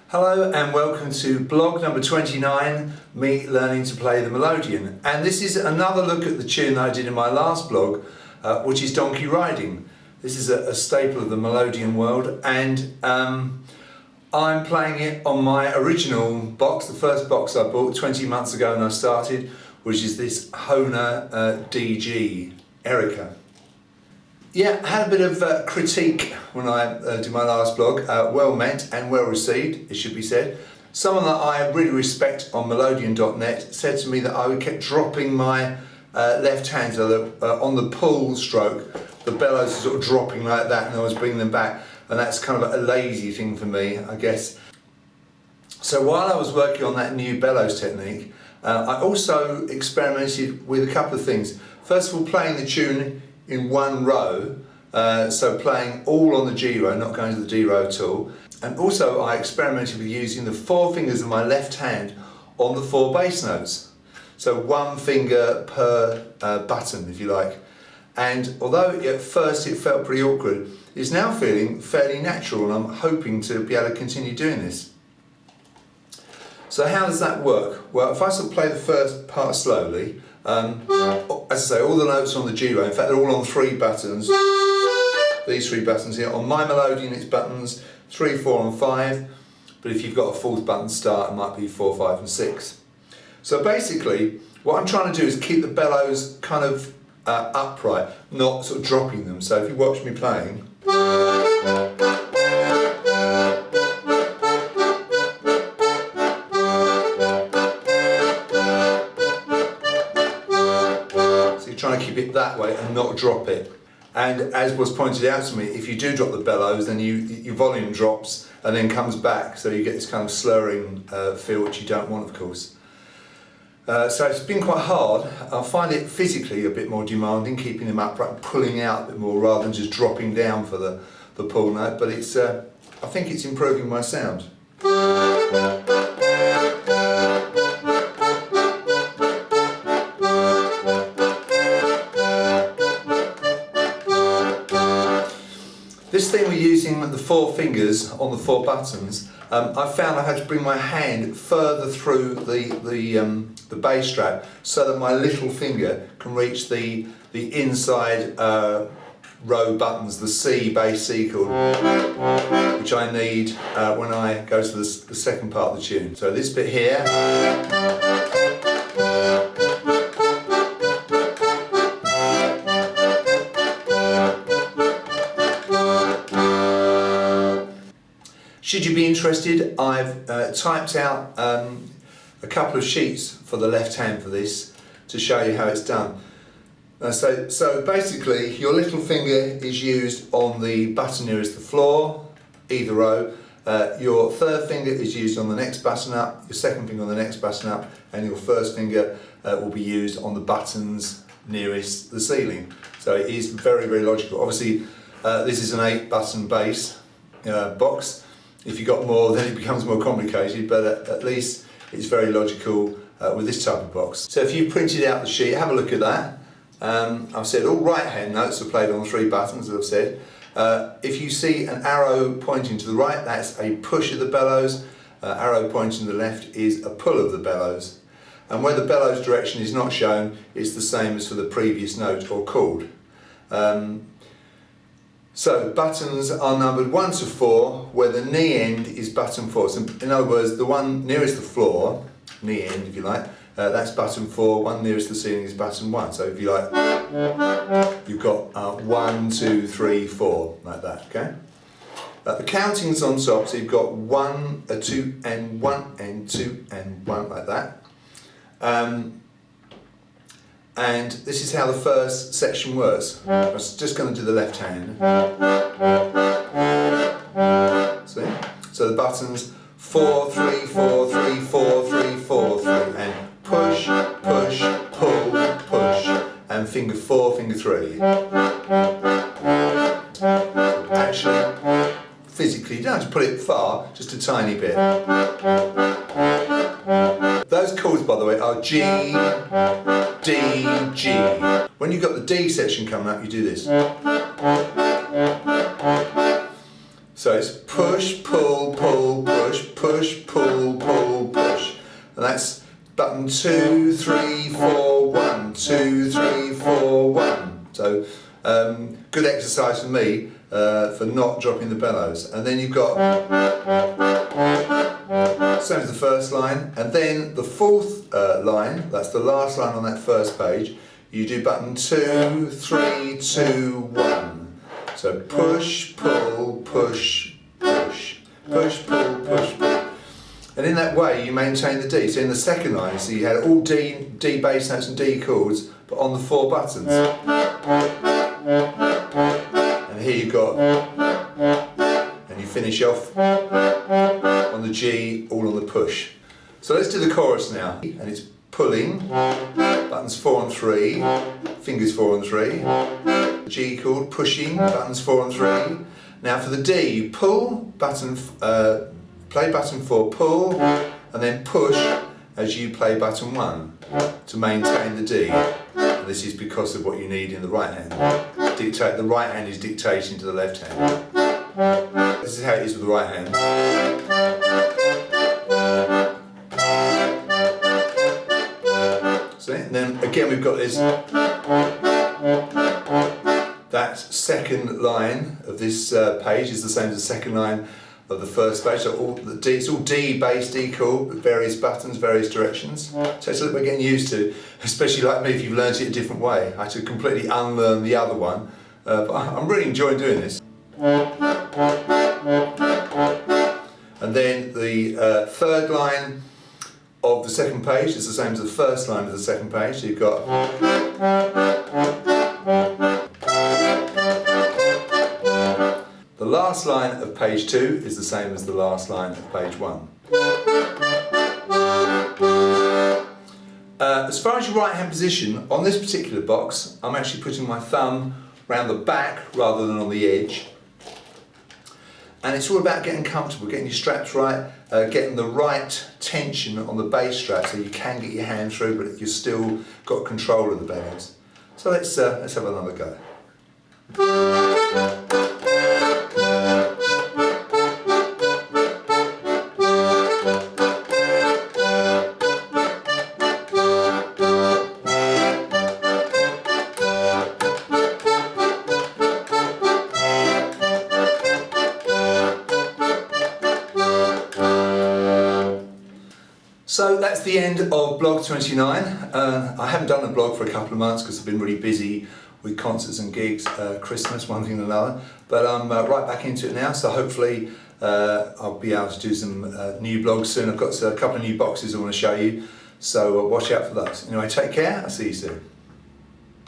Hello and welcome to blog number 29, me learning to play the Melodeon. And this is another look at the tune that I did in my last blog, which is Donkey Riding. This is a staple of the Melodeon world, and I'm playing it on my original box, the first box I bought 20 months ago when I started, which is this Hohner DG Erica. Yeah, I had a bit of critique when I did my last blog, well meant and well received, it should be said. Someone that I really respect on Melodeon.net said to me that I kept dropping my left hand, so that on the pull stroke, the bellows are sort of dropping like that and I was bringing them back, and that's kind of a lazy thing for me, I guess. So while I was working on that new bellows technique, I also experimented with a couple of things. First of all, playing the tune in one row, so playing all on the G row, not going to the D row at all. And also I experimented with using the four fingers of my left hand on the four bass notes. So one finger per button, if you like. And although at first it felt pretty awkward, it's now feeling fairly natural, and I'm hoping to be able to continue doing this. So how does that work? Well, if I sort of play the first part slowly, as I say, all the notes are on the G row. In fact, they're all on three buttons. These three buttons here. On my Melodeon, it's buttons 3, 4 and 5. But if you've got a fourth button start, it might be 4, 5 and 6. So basically, what I'm trying to do is keep the bellows kind of upright, not sort of dropping them. So if you watch me playing, trying to keep it that way and not drop it. And as was pointed out to me, if you do drop the bellows, then your volume drops and then comes back, so you get this kind of slurring feel, which you don't want, of course. So it's been quite hard. I find it physically a bit more demanding, keeping them upright, pulling out a bit more rather than just dropping down for the pull note, but it's I think it's improving my sound. This thing we're using the four fingers on the four buttons, I found I had to bring my hand further through the bass strap so that my little finger can reach the inside row buttons, the C, bass C chord, which I need when I go to the second part of the tune. So this bit here, should you be interested, I've typed out a couple of sheets for the left hand for this to show you how it's done. So basically, your little finger is used on the button nearest the floor, either row. Your third finger is used on the next button up, your second finger on the next button up, and your first finger will be used on the buttons nearest the ceiling. So it is very, very logical. Obviously, this is an 8-button bass box. If you've got more, then it becomes more complicated, but at least it's very logical with this type of box. So if you printed out the sheet, have a look at that. I've said all right hand notes are played on 3 buttons, as I've said. If you see an arrow pointing to the right, that's a push of the bellows. Arrow pointing to the left is a pull of the bellows. And where the bellows direction is not shown, it's the same as for the previous note or chord. So buttons are numbered 1 to 4, where the knee end is button 4. So in other words, the one nearest the floor, knee end if you like, that's button 4, one nearest the ceiling is button 1. So if you like, you've got 1, 2, 3, 4, like that, okay? The counting's on top, so you've got 1, 2 and 1 and 2 and 1, like that. And this is how the first section works. I was just going to do the left hand. See? So the buttons 4, 3, 4, 3, 4, 3, 4, 3, and push, push, pull, push, and finger 4, finger 3. Actually, physically, you don't have to put it far, just a tiny bit. Those chords, by the way, are G, D, G. When you've got the D section coming up, you do this. So it's push, pull, pull, push, push, 2, 3, 4, 1, 2, 3, 4, 1. So good exercise for me for not dropping the bellows. And then you've got same as the first line, and then the fourth line, that's the last line on that first page, you do button 2, 3, 2, 1. So push, pull, push, push, push, pull, push, pull. And in that way you maintain the D. So in the second line, so you had all D bass notes and D chords, but on the 4 buttons. And here you've got, and you finish off on the G, all on the push. So let's do the chorus now. And it's pulling, buttons 4 and 3, fingers 4 and 3, G chord, pushing, buttons 4 and 3. Now for the D, you pull, play button 4, pull, and then push as you play button 1 to maintain the D. And this is because of what you need in the right hand. The right hand is dictating to the left hand. This is how it is with the right hand. See? And then again we've got this. That second line of this page is the same as the second line of the first page. So it's all D bass, D chord, with various buttons, various directions. So it's a little bit getting used to, especially like me if you've learnt it a different way. I had to completely unlearn the other one, but I'm really enjoying doing this. And then the third line of the second page is the same as the first line of the second page. So you've got the last line of page 2 is the same as the last line of page 1. As far as your right hand position, on this particular box, I'm actually putting my thumb round the back rather than on the edge. And it's all about getting comfortable, getting your straps right, getting the right tension on the bass strap so you can get your hand through, but you've still got control of the bellows. So let's have another go. So that's the end of blog 29. I haven't done a blog for a couple of months because I've been really busy with concerts and gigs, Christmas, one thing and another. But I'm right back into it now, so hopefully I'll be able to do some new blogs soon. I've got a couple of new boxes I want to show you, so watch out for those. Anyway, take care, I'll see you soon.